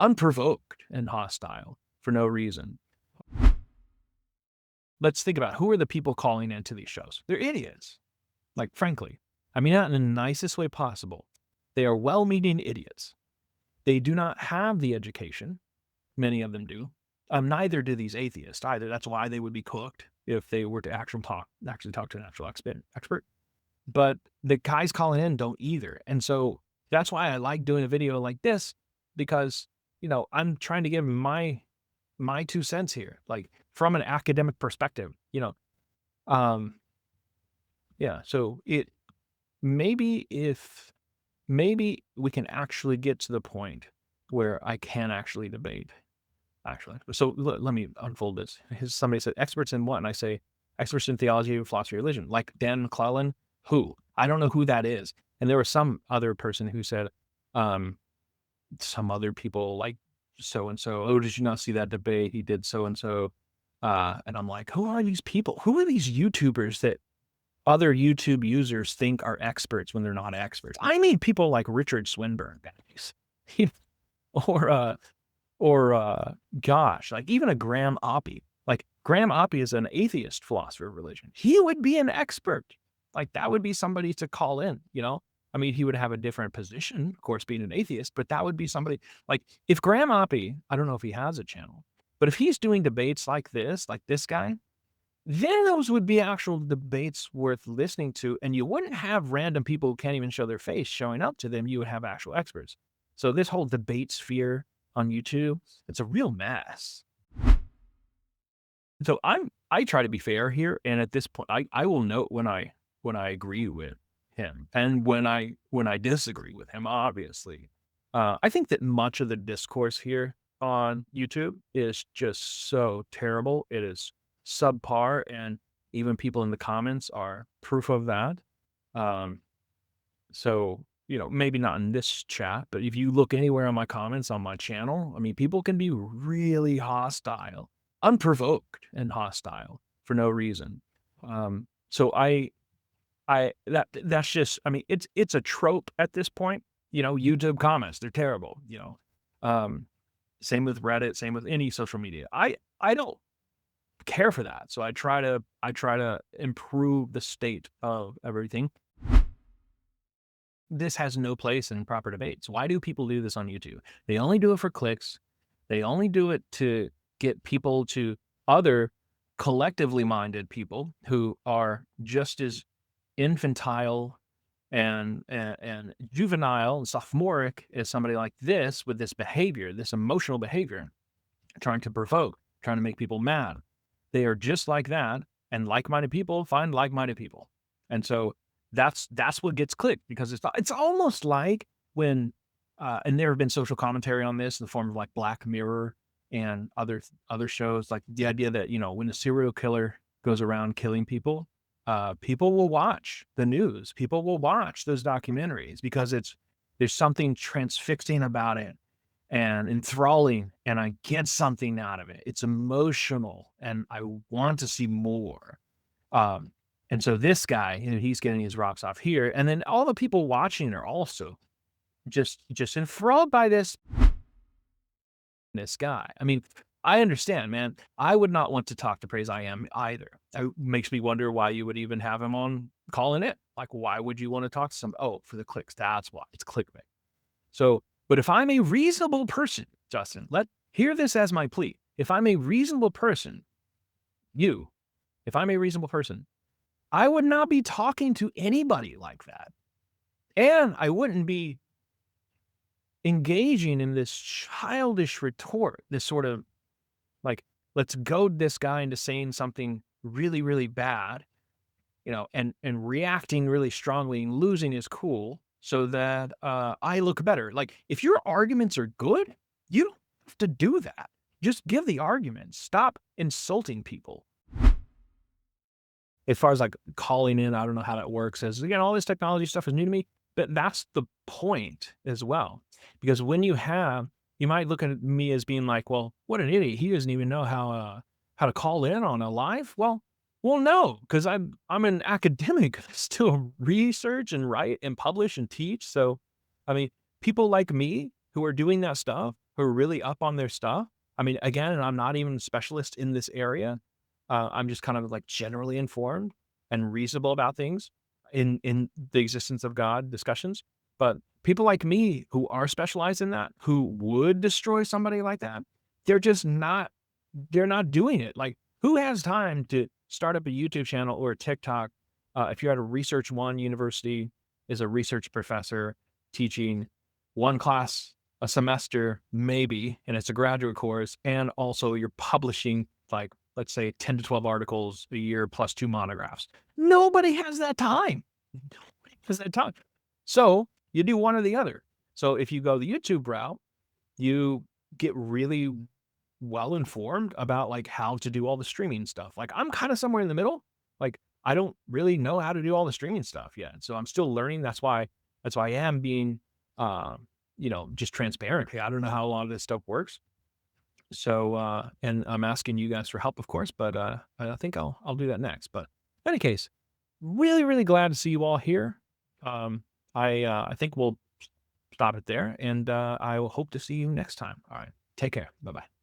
unprovoked and hostile for no reason. Let's think about who are the people calling into these shows. They're idiots. Like, frankly, I mean that in the nicest way possible. They are well-meaning idiots. They do not have the education. Many of them do. Neither do these atheists either. That's why they would be cooked if they were to actually talk to an actual expert. But the guys calling in don't either. And so that's why I like doing a video like this, because, I'm trying to give my 2 cents here, like from an academic perspective, yeah. So maybe we can actually get to the point where I can actually debate. So let me unfold this. Somebody said experts in what? And I say experts in theology, philosophy, religion, like Dan McClellan. Who? I don't know who that is. And there was some other person who said, some other people like so-and-so. Oh, did you not see that debate? He did so-and-so. And I'm like, who are these people? Who are these YouTubers that other YouTube users think are experts when they're not experts? I mean, people like Richard Swinburne, guys. Gosh, like even a Graham Oppie. Like Graham Oppie is an atheist philosopher of religion. He would be an expert. Like that would be somebody to call in, I mean, he would have a different position, of course, being an atheist, but that would be somebody like if Graham Oppie, I don't know if he has a channel, but if he's doing debates like this guy, then those would be actual debates worth listening to. And you wouldn't have random people who can't even show their face showing up to them. You would have actual experts. So this whole Debatesphere on YouTube, it's a real mess. So I try to be fair here. And at this point, I will note when I agree with him and when I disagree with him, obviously. I think that much of the discourse here on YouTube is just so terrible. It is subpar, and even people in the comments are proof of that. So, maybe not in this chat, but if you look anywhere on my comments on my channel, I mean, people can be really hostile, unprovoked and hostile for no reason. So that's just, I mean, it's a trope at this point, YouTube comments, they're terrible, same with Reddit, same with any social media. I don't care for that. So I try to improve the state of everything. This has no place in proper debates. Why do people do this on YouTube? They only do it for clicks. They only do it to get people to other collectively minded people who are just as infantile and juvenile and sophomoric as somebody like this with this behavior, this emotional behavior, trying to provoke, trying to make people mad. They are just like that, and like-minded people find like-minded people. And so that's what gets clicked, because it's almost like when and there have been social commentary on this in the form of like Black Mirror and other shows, like the idea that, when a serial killer goes around killing people, people will watch the news. People will watch those documentaries because there's something transfixing about it and enthralling, and I get something out of it. It's emotional, and I want to see more. And so this guy, he's getting his rocks off here, and then all the people watching are also just enthralled by this guy. I mean, I understand, man. I would not want to talk to Praise I Am either. It makes me wonder why you would even have him on calling it. Like, why would you want to talk to some? Oh, for the clicks. That's why. It's clickbait. So, but if I'm a reasonable person, Justin, hear this as my plea. If I'm a reasonable person, if I'm a reasonable person, I would not be talking to anybody like that. And I wouldn't be engaging in this childish retort, this sort of like, let's goad this guy into saying something really, really bad, and reacting really strongly and losing his cool so that I look better. Like, if your arguments are good, you don't have to do that. Just give the arguments. Stop insulting people. As far as like calling in, I don't know how that works. As again, all this technology stuff is new to me, but that's the point as well. Because when you might look at me as being like, well, what an idiot. He doesn't even know how to call in on a live. Well, no, because I'm an academic. I still research and write and publish and teach. So, I mean, people like me who are doing that stuff, who are really up on their stuff. I mean, again, I'm not even a specialist in this area. I'm just kind of like generally informed and reasonable about things in the existence of God discussions. But people like me who are specialized in that, who would destroy somebody like that, they're just not, they're not doing it. Like, who has time to start up a YouTube channel or a TikTok? If you're at a Research One university, is a research professor teaching one class a semester, maybe, and it's a graduate course, and also you're publishing, like, let's say 10 to 12 articles a year plus 2 monographs. Nobody has that time. Nobody has that time. So you do one or the other. So if you go the YouTube route, you get really well informed about like how to do all the streaming stuff. Like, I'm kind of somewhere in the middle. Like, I don't really know how to do all the streaming stuff yet. So I'm still learning. That's why I am being just transparent. I don't know how a lot of this stuff works. So and I'm asking you guys for help, of course, but I think I'll do that next. But in any case, really, really glad to see you all here. I think we'll stop it there, and I will hope to see you next time. All right. Take care. Bye-bye.